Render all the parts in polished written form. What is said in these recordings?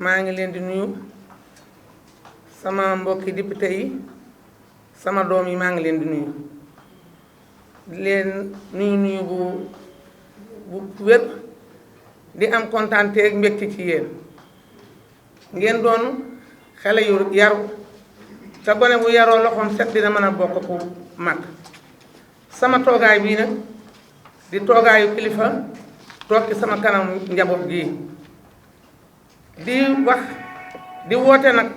maa ngi leen di nuyu sama mbokki député yi sama doom yi maa ngi leen di nuyu nuyu bu wér di am kontaante ak mbégte ci yéen ngeen doon xale yu yaru te gone bu yaroo loxoom set dina mën a bokk ku mag sama toogaay bii nag di toogaayu kilifa toog ci sama kanam njaboot gii di wax di woote nag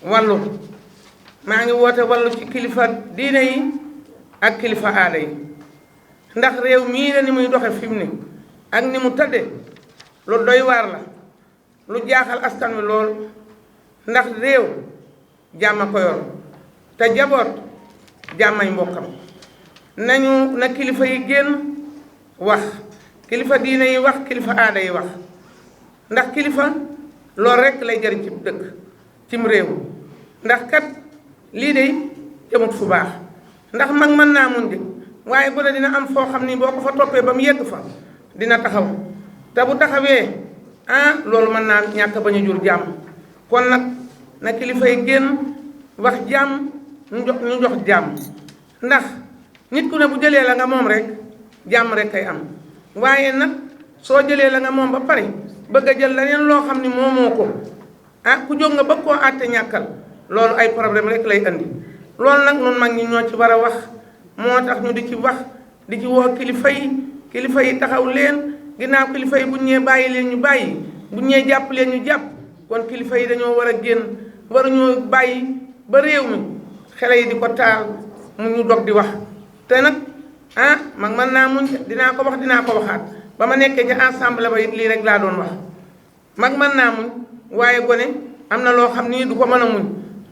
wàllu maa ngi woote wàllu ci kilifa diine yi ak kilifa aada yi ndax réew mii la ni muy doxe fi mu ne ak ni mu tëdde lu doy waar la lu jaaxal askan wi lool ndax réew jàmm a ko yor te jaboot jàmmay mbokkam na kilifa yi génn wax kilifa diine yi wax kilifa aada yi wax ndax kilifa loolu rekk lay jariñ ci dëkk cim réew ndax kat lii de jëmut fu baax ndax mag mën naa mun di waaye bu dina am foo xam ni boo ko fa toppee ba mu yegg fa dina taxaw te bu taxawee loolu mën naa ñàkk bañ a jur jàmm kon nag na kilifa yi génn wax jàmm ñu jox jàmm ndax nit ku ne bu jëlee la nga moom rek jàmm rek kay am waaye nag soo jëlee la nga moom ba pare bëgg a jël leneen loo xam ni moomoo ko ku jóg nga bëgg koo àtte ñàkkal loolu ay problème rek lay andi loolu nag nun mag ñi ñoo ci war a wax moo tax ñu di ci wax di ci woo kilifa yi taxaw leen ginnaaw kilifa yi bu ñee bàyyi leen ñu bàyyi bu ñee jàpp leen ñu jàpp kon kilifa yi dañoo war a génn waruñoo bàyyi ba réew mi xale yi di ko taal mu ñu dog di wax te nag mag mën naa muñ dinaa ko waxaat ba ma nekkee ci ensemble ba lii rek laa doon wax mag mën naa muñ waaye gone am na loo xam ni du ko mën a muñ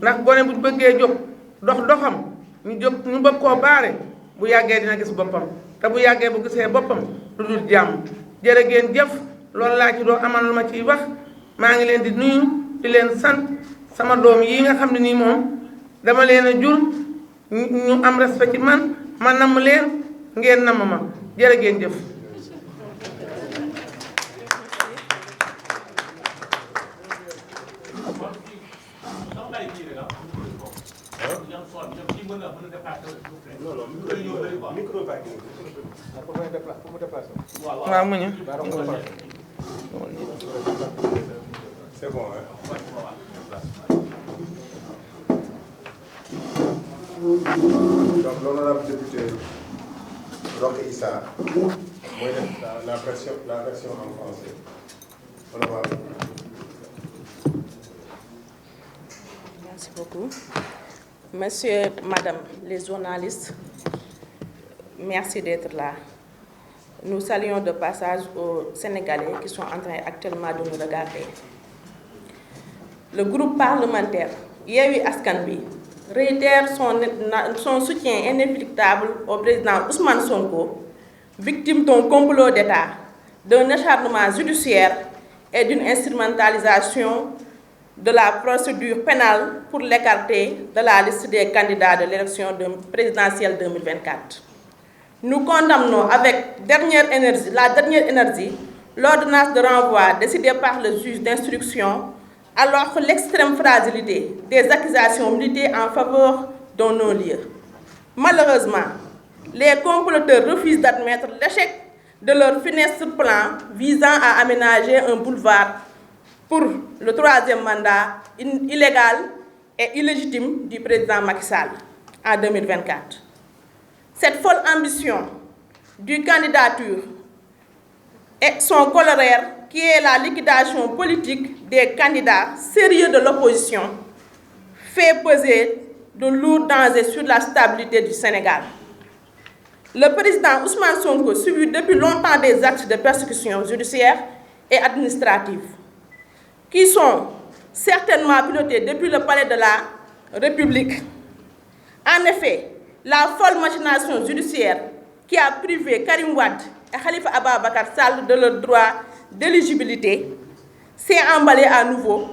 ndax gone bu bëggee jóg doxam ñu bëgg koo baare bu yàggee dina gis boppam te bu yàggee bu gisee boppam lu dul jàmm jërë ngeen jëf loolu laa ci doo amal lu ma ciy wax maa ngi leen di nuyu di leen sant sama doom yi nga xam ne nii moom dama leen a jur ñu am respect ci man ma namm leen ngeen namm ma jërë ngeen jëf. waaw mu ñëw. C'est bon, hein? Donc, l'honorable député Roch Issa, la version en français. Honorable. Merci beaucoup. Monsieur, Madame les journalistes, merci d'être là. Nous saluons de passage aux Sénégalais qui sont en train actuellement de nous regarder. Le groupe parlementaire Yewwi Askan Wi réitère son soutien inéluctable au président Ousmane Sonko, victime d'un complot d'État, d'un acharnement judiciaire et d'une instrumentalisation de la procédure pénale pour l'écarter de la liste des candidats de l'élection présidentielle 2024. Nous condamnons avec la dernière énergie l'ordonnance de renvoi décidée par le juge d'instruction alors que l'extrême fragilité des accusations militaires en faveur d'un non-lieu. Malheureusement, les comploteurs refusent d'admettre l'échec de leur funeste plan visant à aménager un boulevard pour le troisième mandat illégal et illégitime du président Macky Sall en 2024. Cette folle ambition du candidature et son corollaire qui est la liquidation politique des candidats sérieux de l'opposition fait peser de lourds dangers sur la stabilité du Sénégal. Le président Ousmane Sonko subit depuis longtemps des actes de persécution judiciaire et administrative qui sont certainement pilotés depuis le palais de la République. En effet, la folle machination judiciaire qui a privé Karim Wade et Khalifa Ababacar Sall de leur droit d'éligibilité s'est emballée à nouveau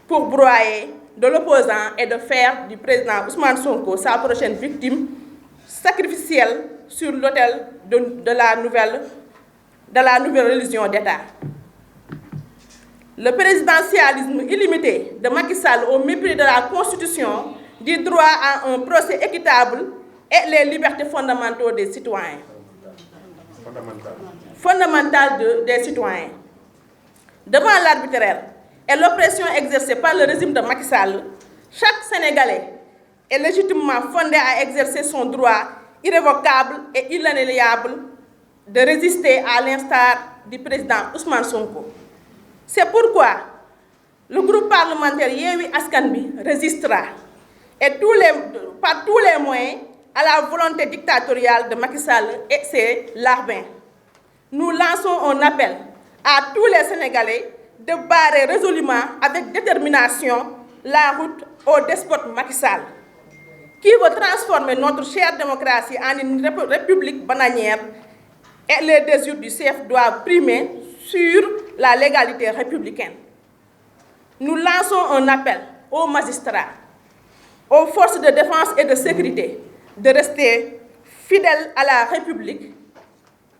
pour broyer de l'opposant et de faire du président Ousmane Sonko sa prochaine victime sacrificielle sur l'autel de la nouvelle religion d'État. Le présidentialisme illimité de Macky Sall au mépris de la Constitution, du droit à un procès équitable et les libertés fondamentales des citoyens. Fondamentales des citoyens. Devant l'arbitraire et l'oppression exercée par le régime de Macky Sall, chaque Sénégalais est légitimement fondé à exercer son droit irrévocable et inaliénable de résister à l'instar du président Ousmane Sonko. C'est pourquoi le groupe parlementaire Yewwi Askan Wi résistera par tous les moyens à la volonté dictatoriale de Macky Sall et ses larbins. Nous lançons un appel à tous les Sénégalais de barrer résolument avec détermination la route au despote Macky Sall, qui veut transformer notre chère démocratie en une république bananière, et les désirs du chef doivent primer sur la légalité républicaine. Nous lançons un appel aux magistrats, aux forces de défense et de sécurité de rester fidèles à la République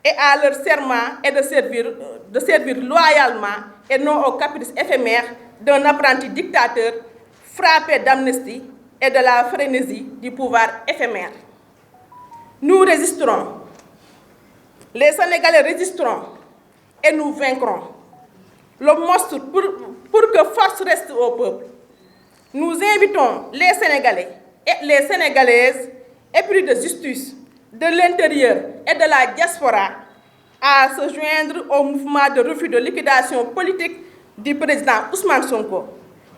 et à leur serment et de servir loyalement et non aux caprices éphémères d'un apprenti dictateur frappé d'amnistie et de la frénésie du pouvoir éphémère. Nous résisterons. Les Sénégalais résisteront et nous vaincrons. Le monstre pour que force reste au peuple. Nous invitons les Sénégalais et les Sénégalaises épris de justice, de l'intérieur et de la diaspora à se joindre au mouvement de refus de liquidation politique du président Ousmane Sonko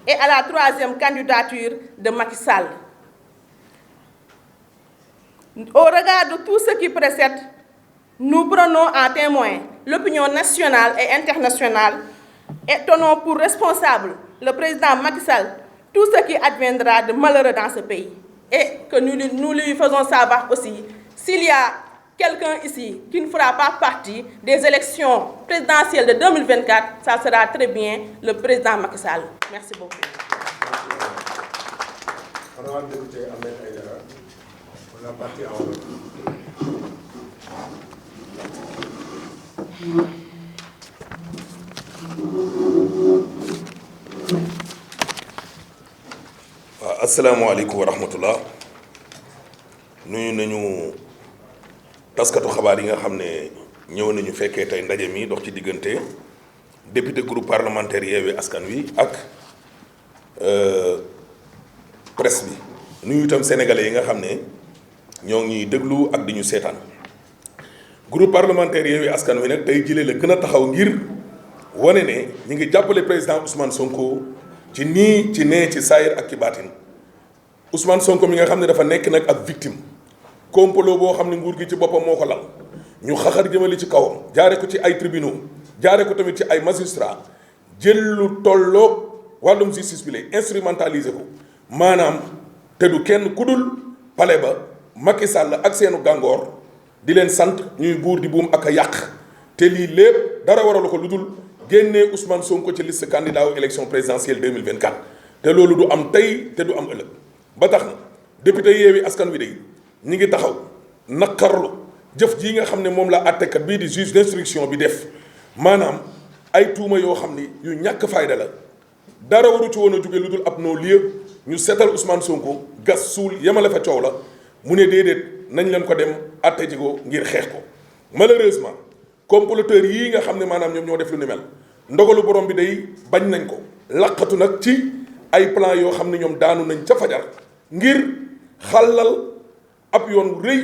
et à la troisième candidature de Macky Sall. Au regard de tout ce qui précède, nous prenons en témoin l'opinion nationale et internationale et tenons pour responsable le président Macky Sall tout ce qui adviendra de malheureux dans ce pays. Et que nous lui faisons savoir aussi, s'il y a quelqu'un ici qui ne fera pas partie des élections présidentielles de 2024, ça sera très bien le président Macky Sall. Merci beaucoup. Honorable député Ahmed Aïdara, on a parti en wolof. waaw asalaamaaleykum wa rahmatullah nuyu nañu taskatu xabaar yi nga xam ne ñëw nañu fekkee tey ndaje mi dox ci diggante député groupe parlementaire Yewwi Askan Wi ak presse bi nuyu itam sénégalais yi nga xam ne ñoo ngi ñuy déglu ak di ñu seetaan groupe parlementaire Yewwi Askan Wi nag tey jëlee la gën a taxaw ngir wane ne ñu ngi jàppale président Ousmane Sonko ci nii ci nee ci saayir ak ci baatin Ousmane Sonko mi nga xam ne dafa nekk nag ak victime complot boo xam ne nguur gi ci boppam moo ko lal ñu xaxar jëmale ci kawam jaare ko ci ay tribunaux jaare ko tamit ci ay magistrats jël lu tolloog wàllum justice bi lay instrumentaliser ko maanaam te du kenn ku dul palais ba Macky Sall ak seenu gàngoor di leen sant ñuy buur di buum ak a yàq te lii lépp dara waralu ko lu dul génnee Ousmane Sonko ci liste candidat aux élections présidentielles 2024 te loolu du am tey te du am ëllëg ba tax na député Yewwi Askan Wi de ñi ngi taxaw naqarlu jëf jii nga xam ne moom la àttekat bii di juge d'instruction bi def maanaam ay tuuma yoo xam ni yu ñàkk fayda la dara waru ci woon a jóge lu dul ab non-lieu ñu seetal Ousmane Sonko gas suul yemale fa coow la mu ne déedéet nañ leen ko dem àtte ji ko ngir xeex ko malheureusement comploteurs yii nga xam ne maanaam ñoom ñoo def lu ni mel ndogalu borom bi day bañ nañ ko laqatu nag ci ay plan yoo xam ne ñoom daanu nañ ca fajar ngir xàllal ab yoon rëy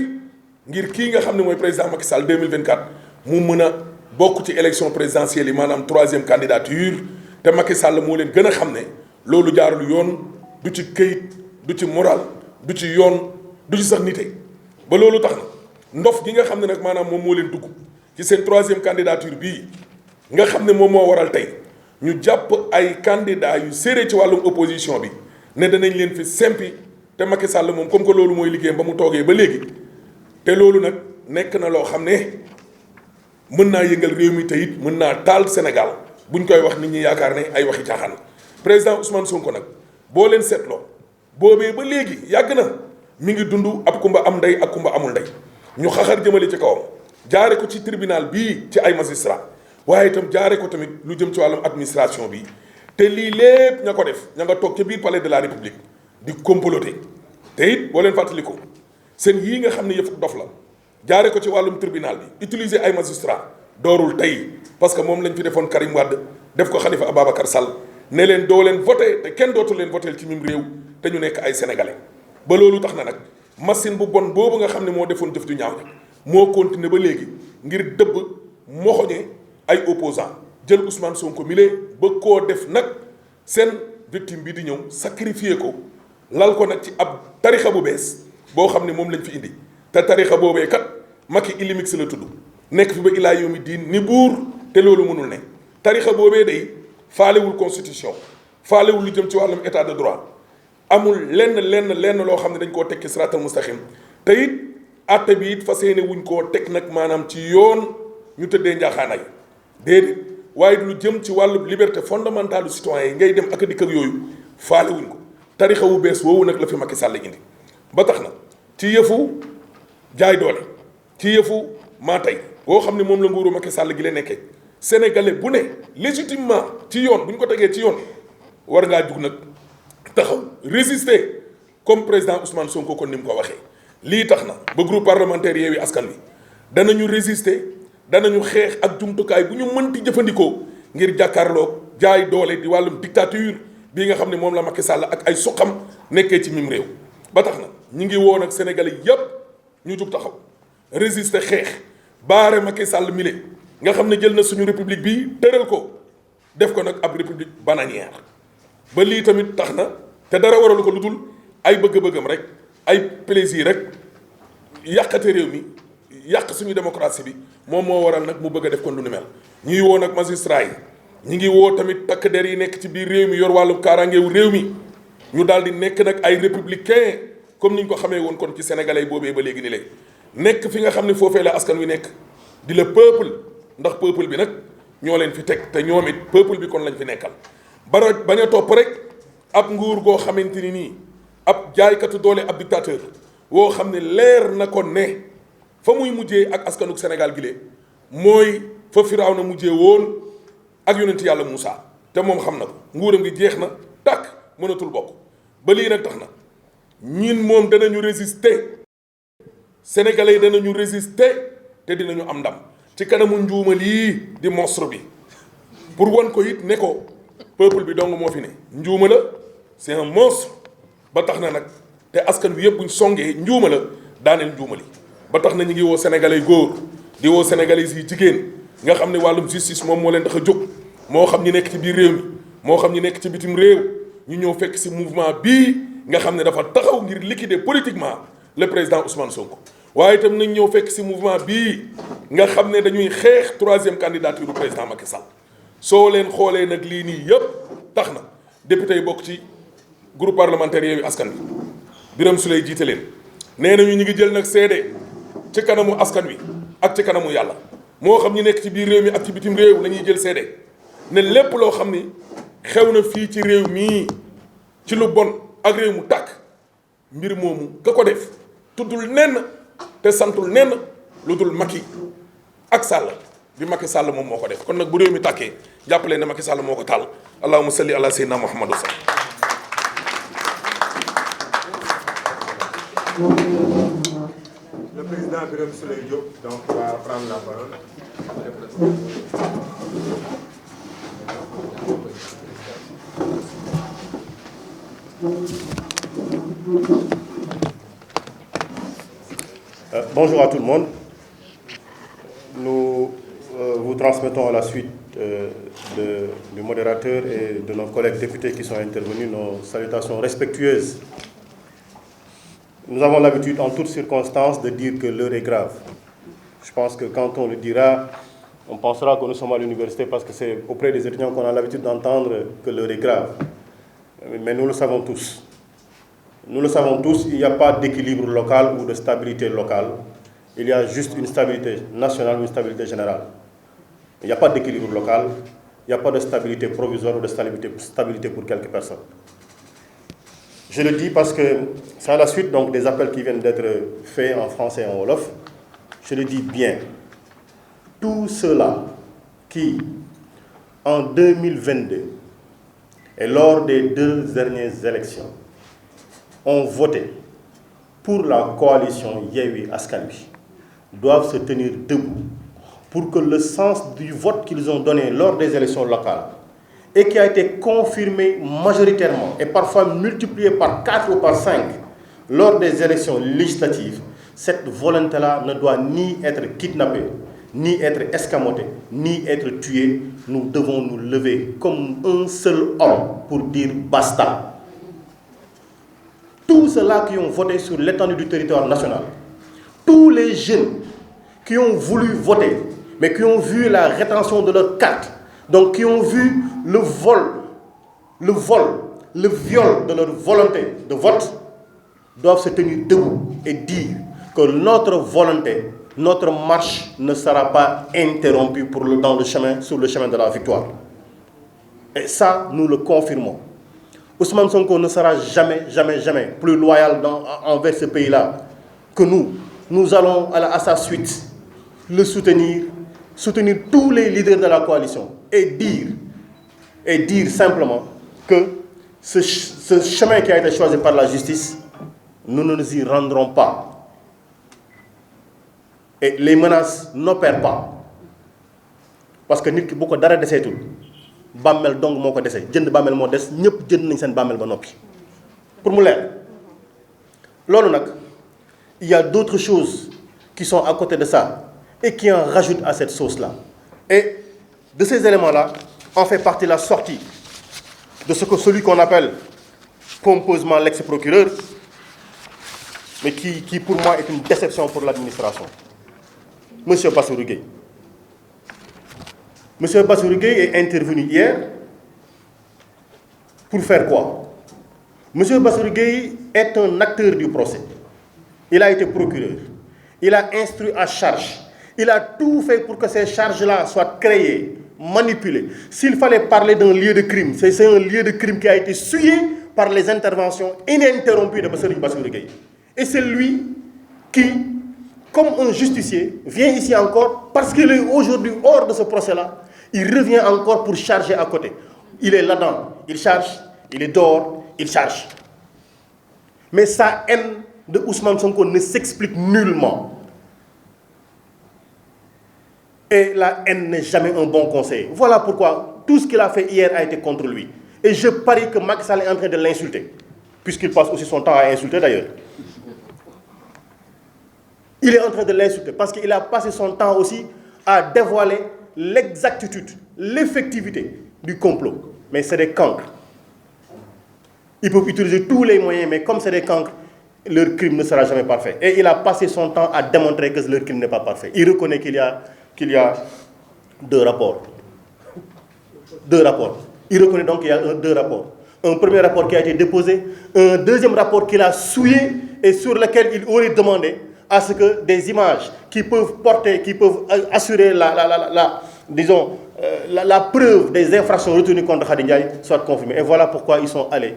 ngir kii nga xam ne mooy président Macky Sall 2024 mu mën a bokk ci élection présidentielle yi maanaam troisième candidature te Macky Sall moo leen gën a xam ne loolu jaarul yoon du ci këyit du ci moral du ci yoon du ci sax nite ba loolu tax na ndof gi nga xam ne nag maanaam moom moo leen dugg ci seen troisième candidature bii nga xam ne moom moo waral tey ñu jàpp ay candidats yu séré ci wàllum opposition bi ne danañ leen fi sempi te Macky Sall moom comme que loolu mooy liggéeyam ba mu toogee ba léegi te loolu nag nekk na loo xam ne mën naa yëngal réew mi te it mën naa taal Sénégal buñ koy wax nit ñi yaakaar ne ay waxi caaxaan président Ousmane Sonko nag boo leen seetloo boobee ba léegi yàgg na mi ngi dund ab kumba am ndey ak kumba amul ndey ñu xaxar jëmale ci kawam jaare ko ci tribunal bii ci ay magistrat waaye itam jaare ko tamit lu jëm ci wàllum administration bi te lii lépp ña ko def ña nga toog ca biir palais de la république di comploter te it boo leen fàttali ko seen yii nga xam ne yëf dof la jaare ko ci wàllum tribunal bi utiliser ay magistrats doorul tey parce que moom lañ fi defoon Karim Wade def ko Khalifa Ababacar Sall ne leen doo leen voté te kenn dootu leen voté ci mim réew te ñu nekk ay sénégalais ba loolu tax na nag machine bu bon boobu nga xam ne moo defoon jëf ju ñaaw nag moo continué ba léegi ngir dëbb moxoñe ay opposants jël Ousmane Sonko mi lee ba koo def nag seen victime bi di ñëw sacrifier ko lal ko nag ci ab tarixa bu bees boo xam ne moom lañ fi indi te tarixa boobee kat Macky Ilimix la tudd nekk fi ba ilaa yawmi diin ni buur te loolu mënul ne tarixa boobee day faalewul constitution faalewul lu jëm ci wàllum état de droit amul lenn loo xam ne dañ koo tekki siraatal mustaqim te it atte bi it fas yéene wuñ koo teg nag maanaam ci yoon ñu tëddee njaaxaanaay déedéet waaye lu jëm ci wàllu liberté fondamentale du citoyen yi ngay dem ak dikk ak yooyu faale wuñ ko tarixa wu bees woowu nag la fi Macky Sall indi ba tax na ci yëfu jaay doole ci yëfu maa tey boo xam ne moom la nguuru Macky Sall gi la nekkee sénégalais bu ne légitimement ci yoon bu ñu ko tegee ci yoon war ngaa jug nag taxaw résister comme président Ousmane Sonko kon ni mu ko waxee lii tax na ba groupe parlementaire Yewwi Askan Wi danañu résister danañu xeex ak jumtukaay bu ñu mënti jëfandikoo ngir jàkkaarloog jaay doole di wàllum dictature bii nga xam ne moom la Macky Sall ak ay suqam nekkee ci mim réew ba tax na ñu ngi woon ak sénégalais yépp ñu jug taxaw résister xeex baare Macky Sall mile nga xam ne jël na suñu république bi tëral ko def ko nag ab république bananière ba lii tamit tax na te dara waralu ko lu dul ay bëgg-bëggam rek ay plaisir rek yàqate réew mi yàq suñu démocratie bi moom moo waral nag mu bëgg a def kon lu ni mel ñuy woo nag magistrat yi ñi ngi woo tamit takk der yi nekk ci biir réew mi yor wàllu kaaraangeewu réew mi ñu daal di nekk nag ay républicain comme ni ñu ko xamee woon kon ci sénégalais boobee ba léegi ni léegi nekk fi nga xam ne foofee la askan wi nekk di le peuple ndax peuple bi nag ñoo leen fi teg te ñoom it peuple bi kon lañ fi nekkal bara bañ a topp rek ab nguur goo xamante ni nii ab jaaykatu doole ab dictateur woo xam ne leer na ko ne fa muy mujjee ak askanuk Sénégal gi lee mooy fa Firawna mujjee woon ak yonent yàlla Moussa te moom xam na ko nguuram gi jeex na tàkk mënatul bokk ba lii nag tax na ñin moom danañu résister sénégalais yi danañu résister te dinañu am ndam ci kanamu njuumal yii di monstre bi pour wan ko it ne ko peuple bi dong moo fi ne njuuma la c'est un monstre ba tax na nag te askan wi yëpp buñ songee njuuma la daaneel njuumali ba tax na ñu ngi woo sénégalais góor di woo sénégalais yi jigéen nga xam ne wàllum justice moom moo leen tax a jóg moo xam ñi nekk ci biir réew mi moo xam ñi nekk ci bitim réew ñu ñëw fekk si mouvement bii nga xam ne dafa taxaw ngir liquider politiquement le président Ousmane Sonko waaye itam nañ ñëw fekk si mouvement bii nga xam ne dañuy xeex troisième candidature du président Macky Sall soo leen xoolee nag lii nii yëpp tax na député yi bokk ci groupe parlementaire Yewwi Askan Wi Birame Souleye jiite leen nee nañu ñu ngi jël nag seede ci kanamu askan wi ak ci kanamu yàlla moo xam ñi nekk ci biir réew mi ak ci bitim réew la ñuy jël seede ne lépp loo xam ni xew na fii ci réew mii ci lu bon ak réew mu tàkk mbir moomu ka ko def tuddul nenn te santul nenn lu dul Macky ak Sall bi Macky Sall moom moo ko def kon nag bu réew mi tàkkee jàppale ne Macky Sall moo ko taal allahumma salli ala sayyidina Muhammad sallam. Le président Birame Souleye Diop donc va prendre la parole. Bonjour à tout le monde. Nous vous transmettons à la suite du modérateur et de nos collègues députés qui sont intervenus nos salutations respectueuses. Nous avons l'habitude en toutes circonstances de dire que l'heure est grave. Je pense que quand on le dira, on pensera que nous sommes à l'université parce que c'est auprès des étudiants qu'on a l'habitude d'entendre que l'heure est grave. Mais nous le savons tous. Nous le savons tous, il n'y a pas d'équilibre local ou de stabilité locale. Il y a juste une stabilité nationale ou une stabilité générale. Il n'y a pas d'équilibre local, il n'y a pas de stabilité provisoire ou de stabilité pour quelques personnes. Je le dis parce que c'est à la suite donc des appels qui viennent d'être faits en français et en wolof. Je le dis bien. Tous ceux-là qui, en 2022, et lors des 2 dernières élections, ont voté pour la coalition Yewwi Askan Wi, doivent se tenir debout pour que le sens du vote qu'ils ont donné lors des élections locales et qui a été confirmé majoritairement et parfois multiplié par 4 ou par 5 lors des élections législatives, cette volonté-là ne doit ni être kidnappée, ni être escamotée, ni être tuée. Nous devons nous lever comme un seul homme pour dire basta. Tous ceux-là qui ont voté sur l'étendue du territoire national, tous les jeunes qui ont voulu voter, mais qui ont vu la rétention de leur carte, donc qui ont vu le viol de leur volonté de vote, doivent se tenir debout et dire que notre volonté, notre marche ne sera pas interrompue sur le chemin de la victoire. Et ça, nous le confirmons. Ousmane Sonko ne sera jamais plus loyal envers ce pays-là que nous. Nous allons à sa suite le soutenir tous les leaders de la coalition et dire simplement que ce chemin qui a été choisi par la justice, nous ne nous y rendrons pas. Et les menaces n'opèrent pas. Parce que nit ki bu ko dara deseetul bàmmeel dong moo ko dese jënd bàmmeel moo des ñëpp jënd nañ seen bàmmeel ba noppi pour mu leer loolu nag il y a d'autres choses qui sont à côté de ça et qui en rajoutent à cette sauce-là. Et de ces éléments-là en fait partie la sortie de celui qu'on appelle pompeusement l'ex-procureur, mais qui pour moi est une déception pour l'administration. Monsieur Bassirou Gueye. Monsieur Bassirou Gueye est intervenu hier pour faire quoi? Monsieur Bassirou Gueye est un acteur du procès. Il a été procureur. Il a instruit à charge. Il a tout fait pour que ces charges-là soient créées, manipulées. S'il fallait parler d'un lieu de crime, c'est un lieu de crime qui a été souillé par les interventions ininterrompues de Bassirou Gueye. Et c'est lui qui, comme un justicier, vient ici encore, parce qu'il est aujourd'hui hors de ce procès-là, il revient encore pour charger à côté. Il est là-dedans, il charge, il est dehors, il charge. Mais sa haine de Ousmane Sonko ne s'explique nullement. Et la haine n'est jamais un bon conseil. Voilà pourquoi tout ce qu'il a fait hier a été contre lui. Et je parie que Macky Sall est en train de l'insulter, puisqu'il passe aussi son temps à insulter d'ailleurs. Il est en train de l'insulter parce qu'il a passé son temps aussi à dévoiler l'exactitude, l'effectivité du complot. Mais c'est des cancres. Ils peuvent utiliser tous les moyens, mais comme c'est des cancres, leur crime ne sera jamais parfait. Et il a passé son temps à démontrer que leur crime n'est pas parfait. Il reconnaît qu'il y a 2 rapports. 2 rapports. Il reconnaît donc qu'il y a 2 rapports. Un premier rapport qui a été déposé, un deuxième rapport qu'il a souillé et sur lequel il aurait demandé à ce que des images qui peuvent assurer la preuve des infractions retenues contre Khady Ndiaye soient confirmées. Et voilà pourquoi ils sont allés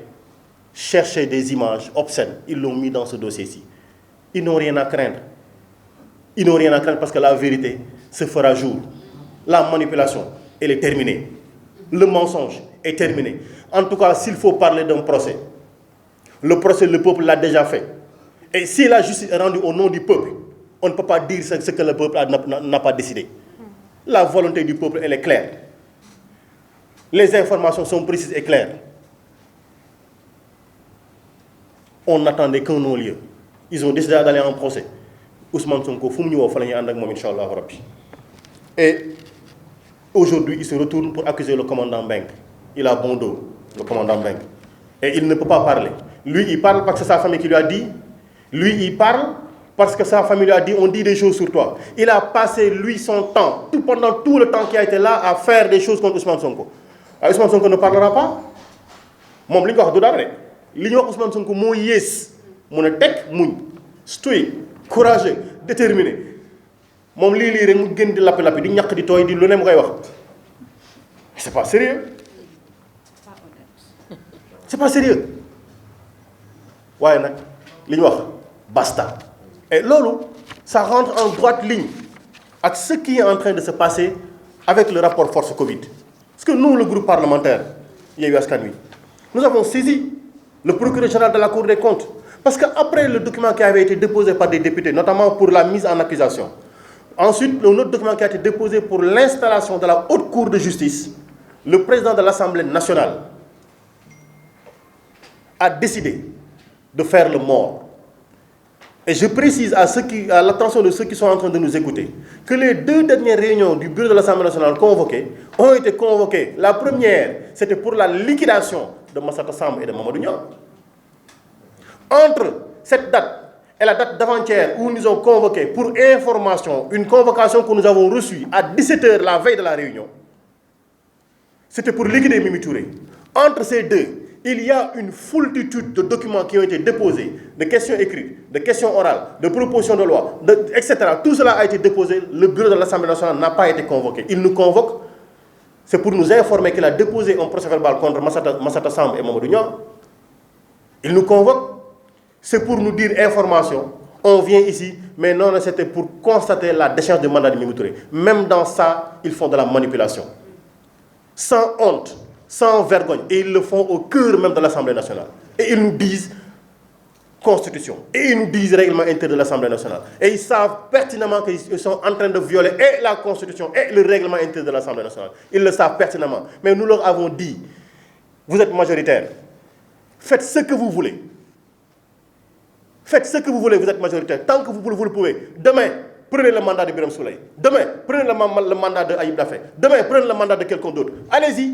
chercher des images obscènes. Ils l'ont mis dans ce dossier-ci. Ils n'ont rien à craindre. Ils n'ont rien à craindre parce que la vérité se fera jour. La manipulation, elle est terminée. Le mensonge est terminé. En tout cas, s'il faut parler d'un procès, le procès, le peuple l'a déjà fait. Et si la justice est rendue au nom du peuple, on ne peut pas dire ce que le peuple n'a pas décidé. La volonté du peuple, elle est claire. Les informations sont précises et claires. On n'attendait qu'un non-lieu. Ils ont décidé d'aller en procès. Ousmane Sonko, Inch'Allah. Et aujourd'hui, il se retourne pour accuser le commandant Mbengue. Il a bon dos, le commandant Mbengue. Et il ne peut pas parler. Lui, il parle parce que c'est sa famille qui lui a dit. Lui, il parle parce que sa famille lui a dit, on dit des choses sur toi. Il a passé, lui, son temps, pendant tout le temps qu'il a été là, à faire des choses contre Ousmane Sonko. Alors, Ousmane Sonko ne parlera pas. Mon ligne de Ousmane Sonko, mon yes, mon tek, mon stoïque, courageux, déterminé. Mon lili rek mu gën di lapi di ñak di toy di lu ne mu koy wax. C'est pas sérieux. C'est pas sérieux. Ouais nak li ñu wax basta. Et lolu ça rentre en droite ligne avec ce qui est en train de se passer avec le rapport Force Covid. Parce que nous, le groupe parlementaire, Yewwi Askan Wi, nous avons saisi le procureur général de la Cour des comptes. Parce qu'après le document qui avait été déposé par des députés, notamment pour la mise en accusation, ensuite, un autre document qui a été déposé pour l'installation de la Haute Cour de justice, le président de l'Assemblée nationale a décidé de faire le mort. Et je précise à l'attention de ceux qui sont en train de nous écouter que les 2 dernières réunions du bureau de l'Assemblée nationale convoquées ont été convoquées. La première, c'était pour la liquidation de Massata Samb et de Mamadou Niang. Entre cette date et la date d'avant-hier où nous ont convoqués pour information, une convocation que nous avons reçue à 17h la veille de la réunion, c'était pour liquider Mimi Touré. Entre ces deux, il y a une foultitude de documents qui ont été déposés, de questions écrites, de questions orales, de propositions de loi, etc. Tout cela a été déposé. Le bureau de l'Assemblée nationale n'a pas été convoqué. Il nous convoque, c'est pour nous informer qu'il a déposé un procès-verbal contre Massata Samb et Mamadou Niang. Il nous convoque, c'est pour nous dire information. On vient ici, mais non, c'était pour constater la déchéance du mandat de Mimi Touré. Même dans ça, ils font de la manipulation. Sans honte, sans vergogne. Et ils le font au cœur même de l'Assemblée nationale. Et ils nous disent Constitution. Et ils nous disent règlement intérieur de l'Assemblée nationale. Et ils savent pertinemment qu'ils sont en train de violer et la Constitution et le règlement intérieur de l'Assemblée nationale. Ils le savent pertinemment. Mais nous leur avons dit, vous êtes majoritaire. Faites ce que vous voulez. Faites ce que vous voulez, vous êtes majoritaire. Tant que vous le pouvez. Demain, prenez le mandat de Birame Souleye. Demain, prenez le mandat de Ayib Daffé. Demain, prenez le mandat de quelqu'un d'autre. Allez-y.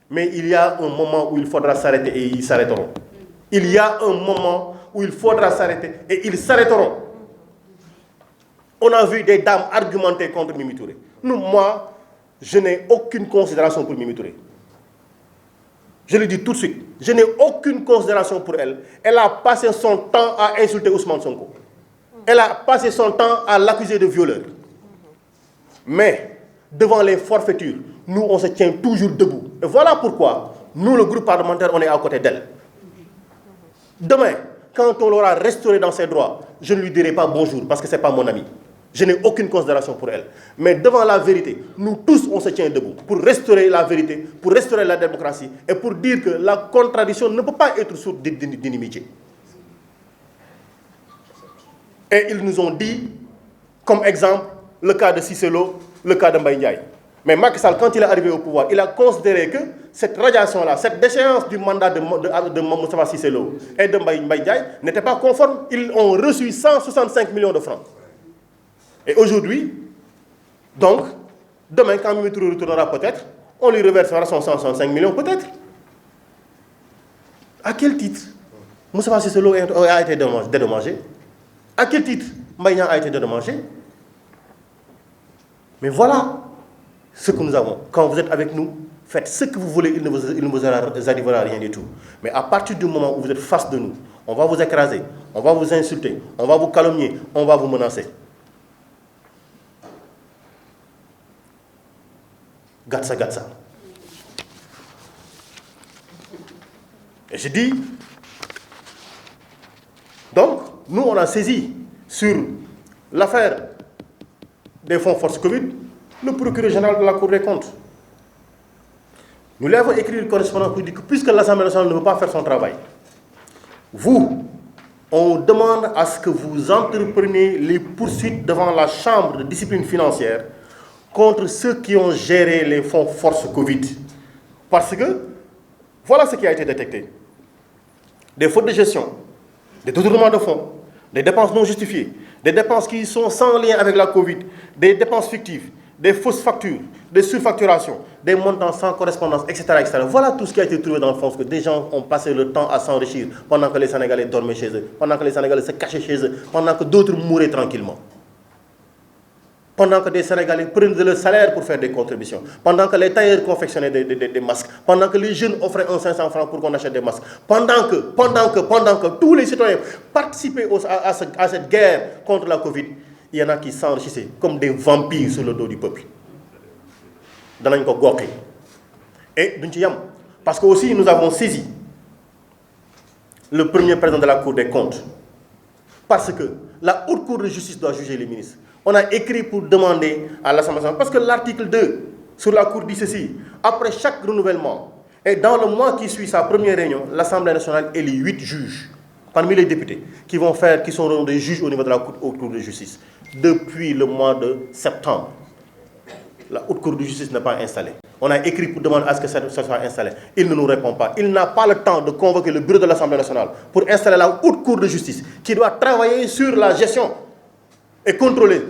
Mais il y a un moment où il faudra s'arrêter et ils s'arrêteront. Il y a un moment où il faudra s'arrêter et ils s'arrêteront. On a vu des dames argumenter contre Mimi Touré. Moi, je n'ai aucune considération pour Mimi Touré. Je le dis tout de suite. Je n'ai aucune considération pour elle. Elle a passé son temps à insulter Ousmane Sonko. Elle a passé son temps à l'accuser de violeur. Mais, devant les forfaitures, nous, on se tient toujours debout. Et voilà pourquoi, nous, le groupe parlementaire, on est à côté d'elle. Demain, quand on l'aura restaurée dans ses droits, je ne lui dirai pas bonjour parce que ce n'est pas mon ami. Je n'ai aucune considération pour elle. Mais devant la vérité, nous tous, on se tient debout pour restaurer la vérité, pour restaurer la démocratie et pour dire que la contradiction ne peut pas être source d'inimitié. Et ils nous ont dit, comme exemple, le cas de Cissé Lo, le cas de Mbaye Ndiaye. Mais Macky Sall, quand il est arrivé au pouvoir, il a considéré que cette radiation-là, cette déchéance du mandat de Moustapha Cissé Lo et de Mbaye Ndiaye n'était pas conforme. Ils ont reçu 165 millions de francs. Et aujourd'hui, donc, demain, quand Mimi Touré retournera peut-être, on lui reversera son 165 millions peut-être. À quel titre Moustapha Cissé Lo a été dédommagé? À quel titre Mbaye Ndiaye a été dédommagé? Mais voilà ce que nous avons. Quand vous êtes avec nous, faites ce que vous voulez, il ne vous arrivera rien du tout. Mais à partir du moment où vous êtes face de nous, on va vous écraser, on va vous insulter, on va vous calomnier, on va vous menacer. Gatsa, gatsa. Et je dis, donc, nous, on a saisi sur l'affaire des fonds force Covid, le procureur général de la Cour des comptes. Nous lui avons écrit une correspondance pour dire que puisque l'Assemblée nationale ne veut pas faire son travail, vous, on demande à ce que vous entrepreniez les poursuites devant la Chambre de discipline financière contre ceux qui ont géré les fonds force Covid. Parce que, voilà ce qui a été détecté. Des fautes de gestion, des détournements de fonds, des dépenses non justifiées, des dépenses qui sont sans lien avec la Covid, des dépenses fictives, des fausses factures, des surfacturations, des montants sans correspondance, etc., etc. Voilà tout ce qui a été trouvé dans le fond, que des gens ont passé le temps à s'enrichir pendant que les Sénégalais dormaient chez eux, pendant que les Sénégalais se cachaient chez eux, pendant que d'autres mouraient tranquillement. Pendant que des Sénégalais prenaient leur salaire pour faire des contributions, pendant que les tailleurs confectionnaient des masques, pendant que les jeunes offraient 500 francs pour qu'on achète des masques, pendant que tous les citoyens participaient à cette guerre contre la Covid, il y en a qui s'enrichissaient comme des vampires sur le dos du peuple. Et parce que aussi nous avons saisi le premier président de la Cour des comptes, parce que la Haute Cour de justice doit juger les ministres. On a écrit pour demander à l'Assemblée nationale, parce que l'article 2 sur la Cour dit ceci, après chaque renouvellement, et dans le mois qui suit sa première réunion, l'Assemblée nationale élit 8 juges parmi les députés qui sont des juges au niveau de la Haute Cour de justice. Depuis le mois de septembre, la Haute Cour de justice n'est pas installée. On a écrit pour demander à ce que ça soit installé. Il ne nous répond pas. Il n'a pas le temps de convoquer le bureau de l'Assemblée nationale pour installer la Haute Cour de justice qui doit travailler sur la gestion et contrôler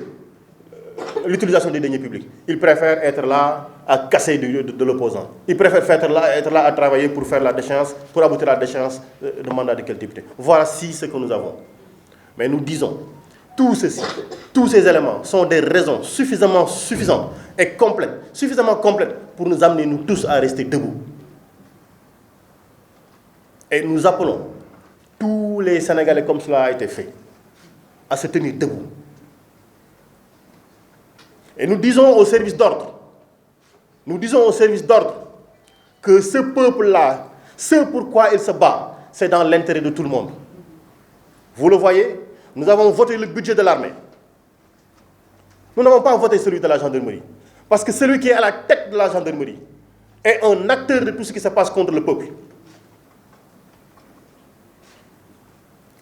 l'utilisation des deniers publics. Il préfère être là à casser de l'opposant. Il préfère être là à travailler pour faire la déchéance, pour aboutir à la déchéance de mandat de quel député. Voici ce que nous avons. Mais nous disons, tout ceci, tous ces éléments sont des raisons suffisantes et suffisamment complètes pour nous amener nous tous à rester debout. Et nous appelons tous les Sénégalais, comme cela a été fait, à se tenir debout. Et nous disons au service d'ordre, que ce peuple-là, ce pourquoi il se bat, c'est dans l'intérêt de tout le monde. Vous le voyez, nous avons voté le budget de l'armée. Nous n'avons pas voté celui de la gendarmerie. Parce que celui qui est à la tête de la gendarmerie est un acteur de tout ce qui se passe contre le peuple.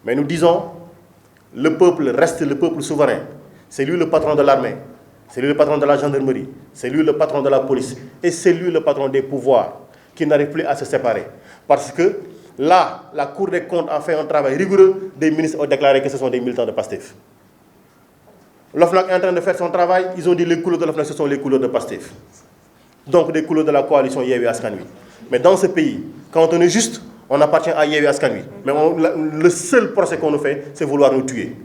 Mais nous disons, le peuple reste le peuple souverain. C'est lui le patron de l'armée. C'est lui le patron de la gendarmerie, c'est lui le patron de la police, et c'est lui le patron des pouvoirs, qui n'arrive plus à se séparer. Parce que là, la Cour des comptes a fait un travail rigoureux, des ministres ont déclaré que ce sont des militants de PASTEF. L'OFNAC est en train de faire son travail, ils ont dit que les couleurs de l'OFNAC, ce sont les couleurs de PASTEF. Donc des couleurs de la coalition Yewwi Askan Wi. Mais dans ce pays, quand on est juste, on appartient à Yewwi Askan Wi. Mais le seul procès qu'on nous fait, c'est vouloir nous tuer.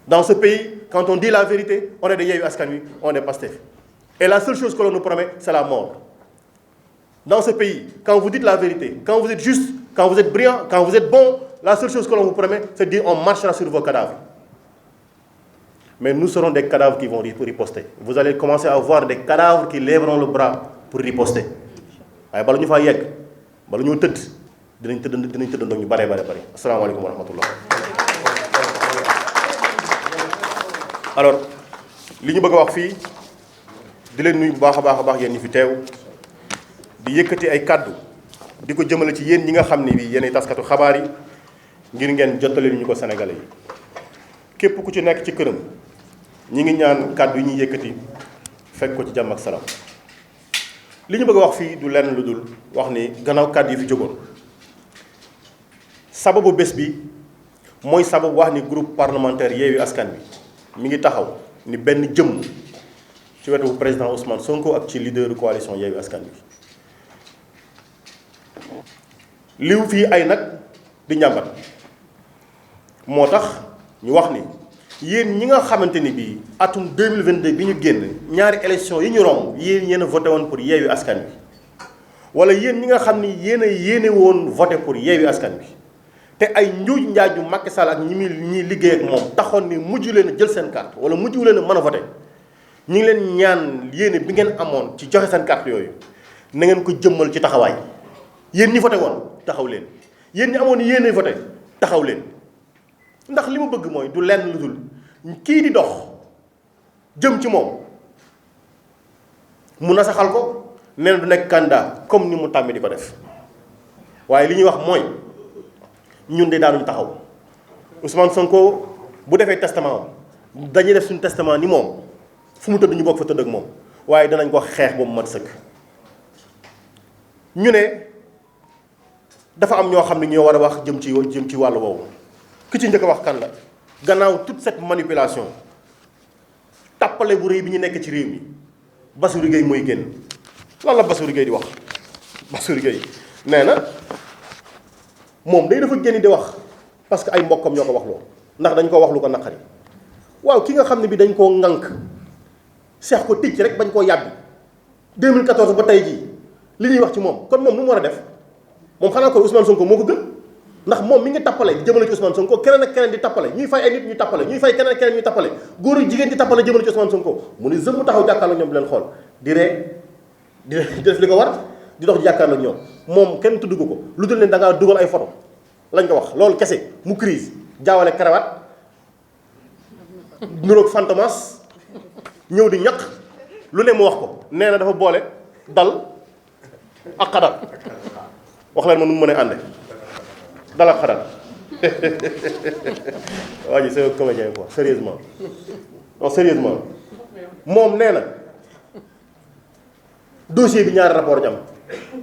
Dans ce pays, quand on dit la vérité, on est de Yewwi Askan Wi, on est PASTEF. Et la seule chose que l'on nous promet, c'est la mort. Dans ce pays, quand vous dites la vérité, quand vous êtes juste, quand vous êtes brillant, quand vous êtes bon, la seule chose que l'on vous promet, c'est de dire on marchera sur vos cadavres. Mais nous serons des cadavres qui vont riposter. Vous allez commencer à voir des cadavres qui lèveront le bras pour riposter. waaye bala ñu faa yegg bala ñoo tëdd dinañ tëdd ndox ñu bare. Asalaamaaleykum wa rahmatullah. Alors li ñu bëgg a wax fii di leen nuyu bu baax a baax yéen ñi fi teew di yëkkati ay kàddu di ko jëmale ci yéen ñi nga xam ne bii yéenay taskatu xabaar yi ngir ngeen jottali ñu ko Sénégalais yi képp ku ci nekk ci këram ñi ngi ñaan kàddu yi ñuy yëkkati fekk ko ci jàmm ak salaam. li ñu bëgg a wax fii du lenn lu dul wax ni gannaaw kàddu yi fi jógoon sababu bés bi mooy sababu wax ni groupe parlementaire Yewwi Askan Wi mi ngi taxaw ni benn jëmm ci wetu président Ousmane Sonko ak ci leader coalition Yewwi Askan Wi liw fii ay nag di njàmbat moo tax ñu wax ni yéen ñi nga xamante ni bii atum 2022 bi ñu génn ñaari élection yi ñu romb yéen a voté woon pour Yewwi Askan Wi wala yéen ñi nga xam ni yéene woon voté pour Yewwi Askan Wi te ay njuuj njaaju Macky Sall ak ñi liggéey ak moom taxoon ni mujj leen a jël seen carte wala mujj leen a mën a voté ñu ngi leen ñaan yéene bi ngeen amoon ci joxe seen carte yooyu na ngeen ko jëmmal ci taxawaay yéen ñi voté woon taxaw leen yéen ñi amoon yéene voté taxaw leen ndax li mu bëgg mooy du lenn lu dul kii di dox jëm ci moom mu nasaxal ko nee na du nekk candidat comme ni mu tàmmi di ko def waaye li ñuy wax mooy ñun de daanuñu taxaw Ousmane Sonko bu defee testament dañuy def suñu testament ni moom fu mu tëdd ñu bokk fa tëdd ak moom waaye danañ ko xeex ba mu mat sëkk. ñu ne dafa am ñoo xam ne ñoo war a wax jëm ci wàllu woowu ki ci njëkk a wax kan la gannaaw toute cette manipulation tàppale bu rëy bi ñu nekk ci réew mi Bassirou Gueye mooy génn lan la Bassirou Gueye di wax Bassirou Gueye nee na moom day dafa génn di wax parce que ay mbokkam ñoo ko wax loo ndax dañ ko wax lu ko naqari waaw ki nga xam ne bi dañ koo ŋànk seex ko ticc rek bañ koo yàbbi 2014 ba tey jii li ñuy wax ci moom kon moom nu mu war a def moom xanaa ko Ousmane Sonko moo ko gën ndax moom mi ngi tappale jëmale ci Ousmane Sonko keneen ak keneen di tappale ñuy fay ay nit ñu tappale ñuy fay keneen ak keneen ñuy tappale góor ak jigéen di tappale jëmale ci Ousmane Sonko mu ne zëm taxaw jàkkaarloo ñoom di leen xool di ree di def li ko war di dox jàkkaarloo ñoom moom kenn tudd ko lu dul ne da ngaa dugal ay photo lañ ko wax loolu kese mu crise jaawale karawaat nuroog fantomas ñëw di ñaq lu ne mu wax ko nee na dafa boole dal ak xadar wax leen ma nu mu mën a ànde dal ak xadar waa ji c'est un comédien quoi sérieusement non sérieusement moom nee na dossier bi ñaari rapport jam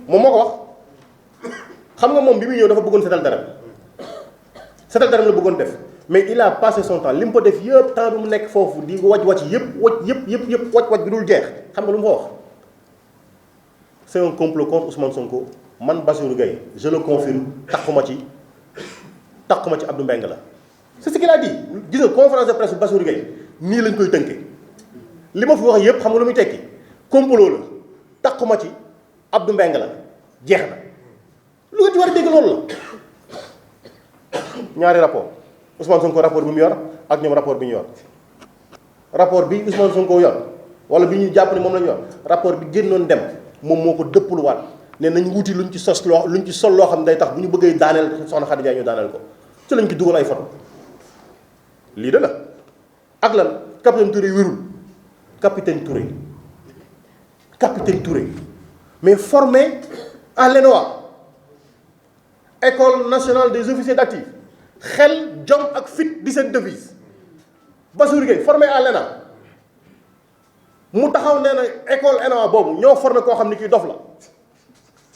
moom moo ko wax xam nga moom bi muy ñëw dafa bëggoon setal dara la bëggoon def mais il a passé son temps li mu ko def yëpp temps bi mu nekk foofu di wàcc yëpp wàcc bi dul jeex xam nga lu mu fa wax c'est un complot contre Ousmane Sonko man Bassirou Gueye je le confirme taxuma ci Abdou Mbengue la c'est ce qu'il a dit gis nga conférence de presse bu Bassirou Gueye nii lañ koy tënkee li ma fi wax yëpp xam nga lu muy tekki complot la taxuma ci Abdou Mbengue la jeex na lu nga ci war a dégg loolu la ñaari rapport Ousmane Sonko rapport bi mu yor ak ñoom rapport bi ñu yor rapport bi Ousmane Sonko yor wala bi ñu jàpp ne moom la ñu yor rapport bi génnoon dem moom moo ko dëppluwaat ne nañ wuti luñ ci sos loo luñ ci sol loo xam ne day tax bu ñu bëggee daaneel soxna Khady Ndiaye ñu daaneel ko ci lañ ci dugal ay photo lii de la ak lan capitaine Touré wérul capitaine Touré mais formé à l'ENOA école nationale des officiers d'actifs xel jom ak fit di seen devise Bassirou Gueye formé à l'ENA mu taxaw nee na école ENA boobu ñoo formé koo xam ne kii dof la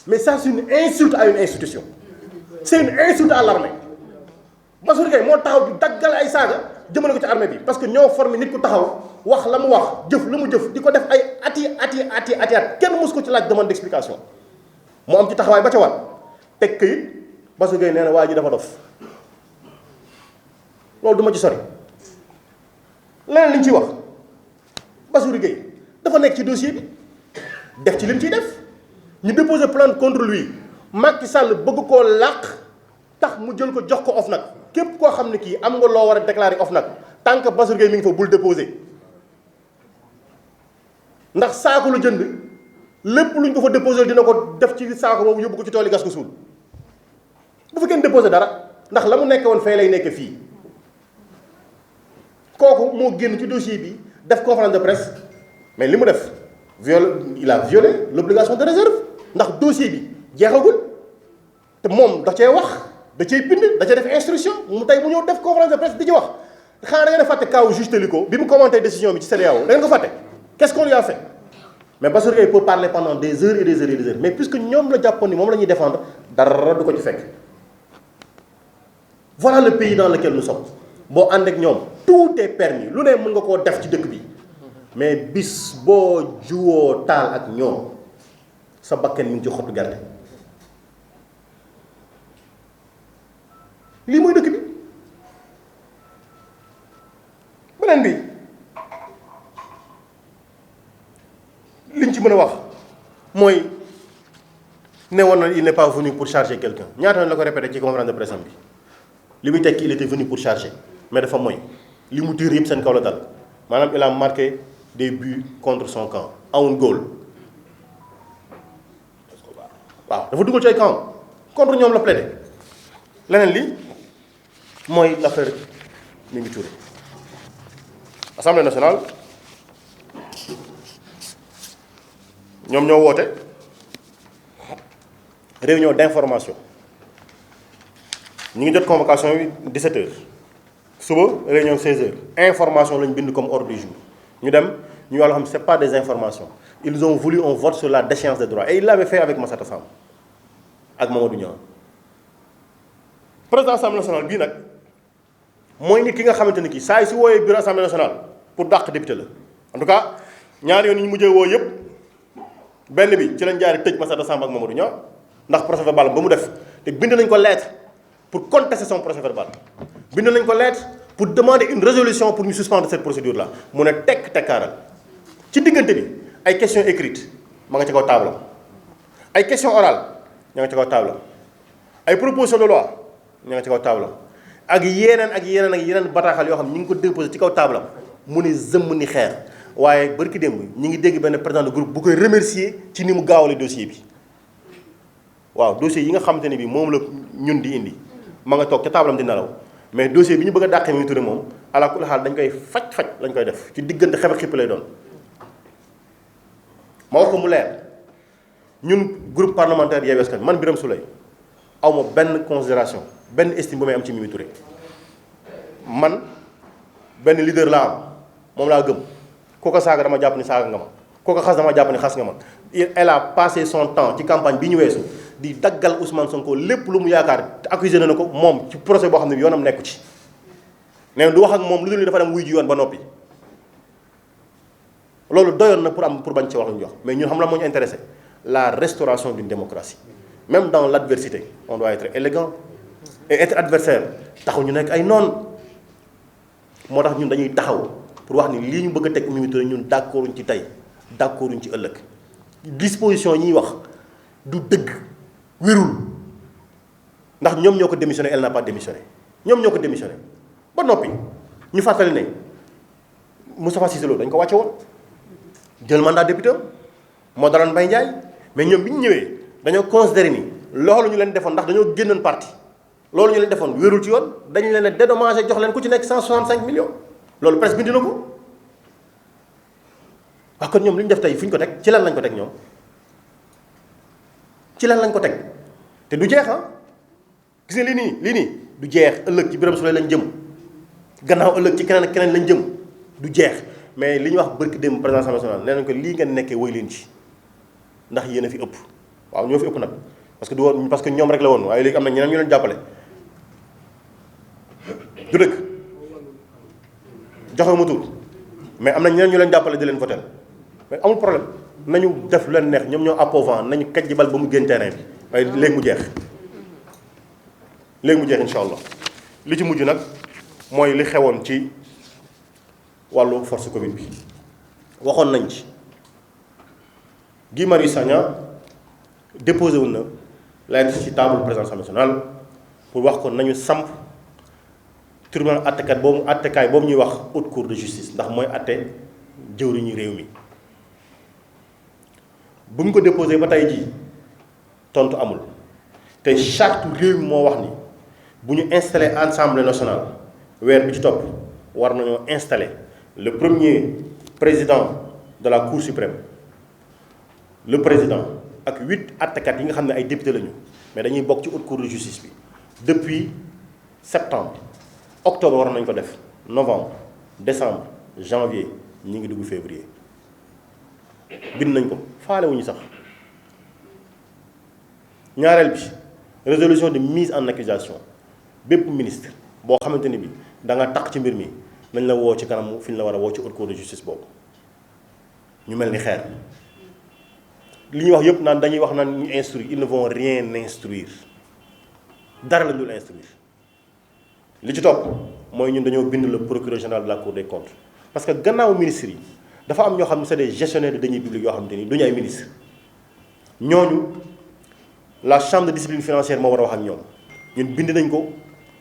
mais ça c'est une insulte à une institution c'est une insulte à l'armée Bassirou Gueye moo taxaw di daggal ay saaga jëmale ko ci armée bi parce que ñoo formé nit ku taxaw wax la mu wax jëf la mu jëf di ko def ay at kenn mos ko ci laaj demande d'explication mu am ci taxawaay ba ca war teg këyit Bassirou Gueye nee na waa ji dafa dof loolu du ma ci sori leneen li ñu ciy wax Bassirou Gueye dafa nekk ci dossier bi def ci lim ciy def ñu déposer plainte contre lui Macky Sall bëgg koo làq tax mu jël ko jox ko OFNAC képp koo xam ne kii am nga loo war a déclarer OFNAC tant que Bassirou Gueye mi ngi fa bul déposer ndax saako la jënd lépp luñ ko fa déposer dina ko def ci saako boobu yóbbu ko ci tool yi gas ko suul bu fa kenn déposer dara ndax la mu nekkee woon fee lay nekk fii kooku moo génn ci dossier bi def conférence de presse mais li mu def il a violé l'obligation de réserve ndax dossier bi jeexagul te moom da cee wax da cee bind da cee def instruction mu tey mu ñëw def conférence de presse di ci wax xanaa da ngeen a fàtte kaw juge Téliko bi mu commenté décision bi ci CEDEAO da ngeen ko fàtte qu'est-ce qu'on lui a fait mais Bassirou Gueye peut parler pendant des heures et des heures et des heures mais puisque ñoom la jàppoon ni moom la ñuy défendre dara du ko ci fekk voilà le pays dans lequel nous sommes boo ànd ak ñoom tout est permis lu ne mën nga koo def ci dëkk bi mais bis boo juwoo taal ak ñoom sa bakken mi ngi ci xottu gerte lii mooy dëkk bi beneen bi liñ ci mën a wax mooy ne woon na il n'est pas venu pour charger quelqu'un ñaata yoon la ko répété ci conférence de presse bi li muy tekki il était venu pour charger mais dafa mooy li mu tiir yëpp seen kaw la dal maanaam il a marqué des buts contre son camp own goal waaw dafa dugal ci ay camp contre ñoom la plaidé leneen li mooy l'affaire Mimi Touré Assemblée nationale ñoom ñoo woote réunion d'information ñu ngi jot convocation bi 17h suba réunion 16h information lañu bind comme ordre du jour ñu dem ñu wàllu xam c'est pas des informations ils ont voulu un vote sur la déchéance des droits et ils l'avaient fait avec Massata Samb ak Mamadou Niang président Assemblée nationale bii nag mooy nit ki nga xamante ni kii saa yi si wooyee bureau Assemblée nationale pour dàq député la en tout cas ñaari yoon yi ñu mujjee woo yëpp benn bi ci lañ jaari tëj Massata Samb ak Mamadou Niang ndax procès verbal ba mu def te bind nañ ko lettre pour contester son procès verbal bind nañ ko lettre pour demander une résolution pour ñu suspendre cette procédure là mu ne tekk tekkaaral ci diggante bi ay questions écrites ma nga ci kaw table ay questions orales ña nga ci kaw table ay propositions de loi ña nga ci kaw table ak yeneen bataaxal yoo xam ne ñu ngi ko déposé ci kaw table mu ne zëmm ni xeer waaye barki démb ñi ngi dégg benn président de groupe bu koy remercier ci ni mu gaawale dossier bi waaw dossier yi nga xamante ne bi moom la ñun di indi ma nga toog ca taabalam di nelaw mais dossier bi ñu bëgg a dàqee Mimi Touré moom ala kulli xaal dañ koy faj lañ koy def ci diggante xeex xipp lay doon. ma wax ko mu leer ñun groupe parlementaire Yewwi Askan Wi man Birame Souleye aw ma benn considération benn estime bu may am ci Mimi Touré man benn leader laa am moom laa gëm kooka saaga dama jàpp ni saaga nga ma kooka xas dama jàpp ni xas nga ma. elle a passé son temps ci campagne bi ñu weesu di daggal Ousmane Sonko lépp lu mu yaakaar te accusé na ko moom ci procès boo xam ne yoonam nekku ci nee du wax ak moom lu dul ni dafa dem wuy ji yoon ba noppi. loolu doyoon na pour bañ ci wax lu ñu wax mais ñun xam la moo ñu intéressé la restauration d'une démocratie même dans l'adversité on doit être élégant et être adversaire taxu ñu nekk ay noon moo tax ñun dañuy taxaw pour wax ni lii ñu bëgg a teg Mimi Touré ñun d'accorduñ ci tey d'accorduñ ci ëllëg disposition yi ñuy wax du dëgg wérul ndax ñoom ñoo ko démissionné elle n'a pas démissionné ñoom ñoo ko démissionné ba noppi ñu fàttali ne Moustapha Cissé Lo dañ ko wàcce woon jël mandat député moo daloon Mbaye Ndiaye mais ñoom bi ñu ñëwee dañoo considéré ni loolu ñu leen defoon ndax dañoo génnoon parti loolu ñu leen defoon wérul ci yoon dañu leen a dédommagé jox leen ku ci nekk 165 millions loolu presse bind na ko wax kon ñoom li ñu def tey fu ñu ko teg ci lan lañ ko teg ñoom ci lan lañ ko teg te du jeex gis nga lii nii du jeex ëllëg ci Birame Souleye lañ jëm gannaaw ëllëg ci keneen ak keneen lañ jëm du jeex mais li ñu wax barki démb président Assemblée nationale nee nañ ko lii ngeen nekkee woy leen ci ndax yéen a fi ëpp waaw ñoo fi ëpp nag parce que ñoom rek la woon waaye léegi am na ñeneen ñu leen jàppale du dëkk joxe mu tuut mais am na ñeneen ñu leen jàppale di leen voter mais amul problème nañu def lu leen neex ñoom ñoo appauvant nañu kaj bal ba mu génn terrain bi waaye léegi mu jeex incha allah li ci mujj nag mooy li xewoon ci wàllu force Covid bi waxoon nañ ci Guy Marius Sagna déposé wu na lettre ci table présidence nationale pour wax ko nañu samp tribunal attekaay boobu ñuy wax haute cour de justice ndax mooy atte jëwriñu réew mi bu ñu ko déposé ba tey jii tontu amul te charte réew mi moo wax ni bu ñu installé assemblée nationale weer bi ci topp war nañoo installé le premier président de la cour suprême le président ak 8 attekat yi nga xam ne ay député lañu mais dañuy bokk ci haute cour de justice bi depuis septembre octobre war nañ ko def novembre décembre janvier ñi ngi dugg février bind nañ ko faale wuñu sax ñaareel bi résolution de mise en accusation bépp ministre boo xamante ni bi da nga tax ci mbir mi nañ la woo ci kanamu fi ñu la war a woo ci haute cour de justice boobu ñu mel ni xeer li ñuy wax yëpp naan dañuy wax naan ñu instruire ils ne vont rien instruire dara la ñu dul instruire li ci topp mooy ñun dañoo bind le procureur général de la cour des comptes parce que gannaaw ministres yi dafa am ñoo xam ne c'est des gestionnaires de deniers publics yoo xamante ni duñu ay ministres ñooñu la chambre de discipline financière moo war a wax ak ñoom ñun bind nañ ko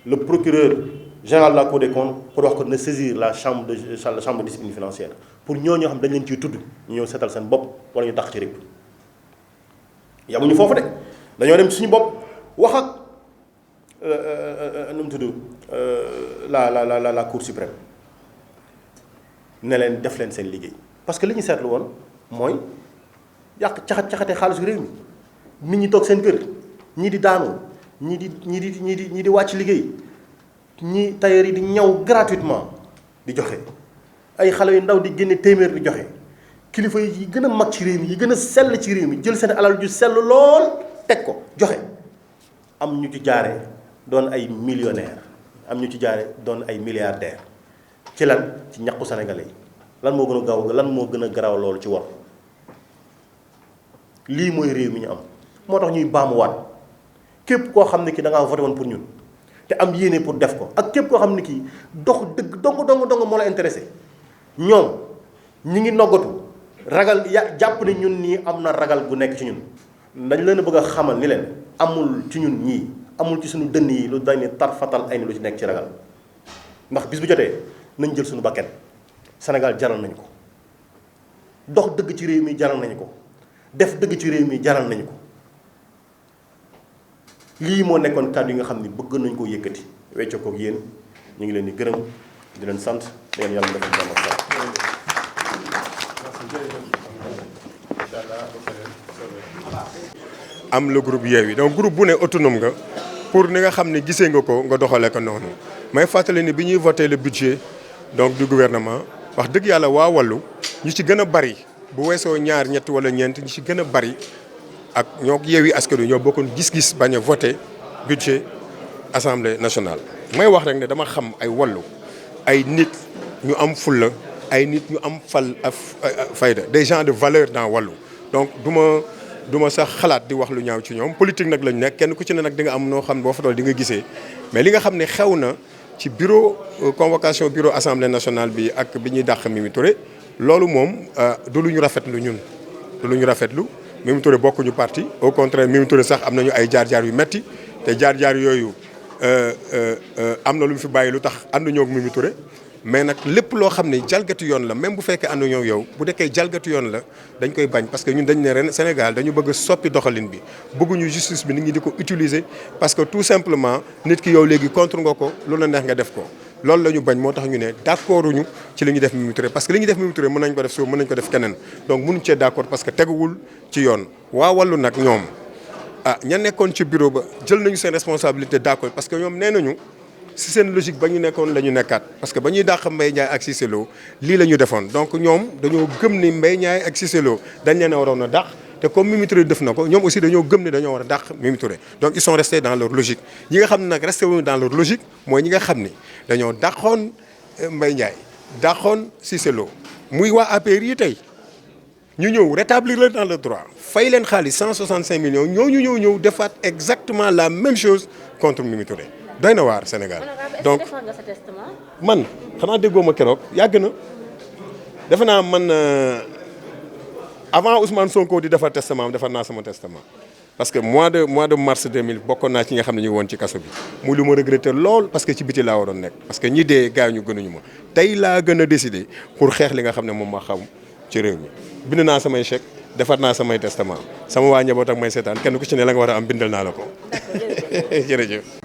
le procureur général de la cour des comptes pour wax ko na saisir la chambre de discipline financière pour ñooñu xam dañ leen ciy tudd ñu ñëw seetal seen bopp wala ñu tax ci rëbb yamuñu foofu de dañoo dem suñu bopp wax ak nu mu tudd la cour suprême ne leen def leen seen liggéey parce que li ñu seetlu woon mooy yàq caxate xaalisu réew mi nit ñi toog seen kër ñii di daanu ñii di wàcc liggéey ñi tailleur yi di ñaw gratuitement di joxe ay xale yu ndaw di génne téeméer di joxe kilifa yi gën a mag ci réew mi yi gën a sell ci réew mi jël seen alal ju sell lool teg ko joxe am ñu ci jaare doon ay millionnaire am ñu ci jaare doon ay milliardaire ci lan ci ñaqu sénégalais yi lan moo gën a gaaw lan moo gën a garaaw loolu ci war lii mooy réew mi ñu am moo tax ñuy baamuwaat képp koo xam ne ki da ngaa voté woon pour ñun te am yéene pour def ko ak képp koo xam ne kii dox dëgg dong moo la intéressé ñoom ñi ngi noggatu ragal jàpp ne ñun nii am na ragal gu nekk ci ñun dañ leen a bëgg a xamal ni leen amul ci ñun ñii amul ci suñu dënn yi lu dañ ne tarfatal ay ni lu ci nekk ci ragal ndax bis bu jotee nañ jël suñu bakkan Sénégal jaral nañu ko dox dëgg ci réew mi jaral nañu ko def dëgg ci réew mi jaral nañu ko lii moo nekkoon kàddu yi nga xam ne bëgg nañ koo yëkkati wecce koog yéen ñu ngi leen di gërëm di leen sant di leen yàlla defal jàmm ak salaam. am le groupe Yewwi donc groupe bu ne autonome nga pour ni nga xam ne gisee nga ko nga doxalee ko noonu may fàttali ni bi ñuy voté le budget donc du gouvernement wax dëgg yàlla waa wàllu ñu ci gën a bari bu weesoo ñaar ñett wala ñeent ñu ci gën a bari ak ñoo Yewwi Askan Wi ñoo bokkoon gis-gis bañ a voté budget assemblée nationale. may wax rek ne dama xam ay wàllu ay nit ñu am fulla ay nit ñu am fayda des gens de valeur dans wàllu donc du ma sax xalaat di wax lu ñaaw ci ñoom politique nag lañu nekk kenn ku ci ne nag di nga am noo xam ne boo fa toll di nga gisee mais li nga xam ne xew na ci bureau convocation bureau assemblée nationale bi ak bi ñuy dàq Mimi Touré loolu moom du lu ñu rafetlu ñun du lu ñu rafetlu Mimi Touré bokkuñu parti au contraire Mimi Touré sax am nañu ay jaar-jaar yu metti te jaar-jaar yooyu am na lu mu fi bàyyi lu tax ànduñoo ak Mimi Touré mais nag lépp loo xam ne jalgati yoon la même bu fekkee ànduñoo yow bu dekkee jalgati yoon la dañ koy bañ parce que ñun dañ ne ren Sénégal dañu bëgg a soppi doxalin bi bëgguñu justice bi nit ñi di ko utiliser parce que tout simplement nit ki yow léegi contre nga ko lu la neex nga def ko loolu la ñu bañ moo tax ñu ne d'accorduñu ci li ñu def Mimi Touré parce que li ñu def Mimi Touré mën nañ ko def suuf mën nañ ko def keneen donc mënuñ cee d'accord parce que teguwul ci yoon waa wàllu nag ñoom ña nekkoon ci bureau ba jël nañu seen responsabilité d'accord parce que ñoom nee nañu si seen logique ba ñu nekkoon la ñu nekkaat parce que ba ñuy dàq Mbaye Ndiaye ak Cissé Lo lii la ñu defoon donc ñoom dañoo gëm ni Mbaye Ndiaye ak Cissé Lo dañ leen a waroon a dàq te comme Mimi Touré def na ko ñoom aussi dañoo gëm ni dañoo war a dàq Mimi Touré donc ils sont restés dans leur logique ñi nga xam ne nag resté wuñu dans leur logique mooy ñi nga xam ni dañoo dàqoon Mbaye Ndiaye dàqoon Cissé Lo muy waa APR yi tey ñu ñëw rétablir leen dans le droit fay leen xaalis 165 millions ñooñu ñëw defaat exactement la même chose contre Mimi Touré doy na waar Sénégal donc man xanaa déggoo ma keroog yàgg na defe naa man avant Ousmane Sonko di defar testament am defar naa sama testament parce que mois de mars 2000 bokkoon naa ci nga xam ne ñu ngi woon ci kaso bi muy lu ma regretté lool parce que ci biti laa waroon nekk parce que ñi dee gars ñu gënuñu ma tey laa gën a décidé pour xeex li nga xam ne moom ma xam ci réew mi bind naa samay chèque defar naa samay testament sama waa njaboot ak may seetaan kenn ku ci ne la nga war a am bindal naa la ko jërëjëf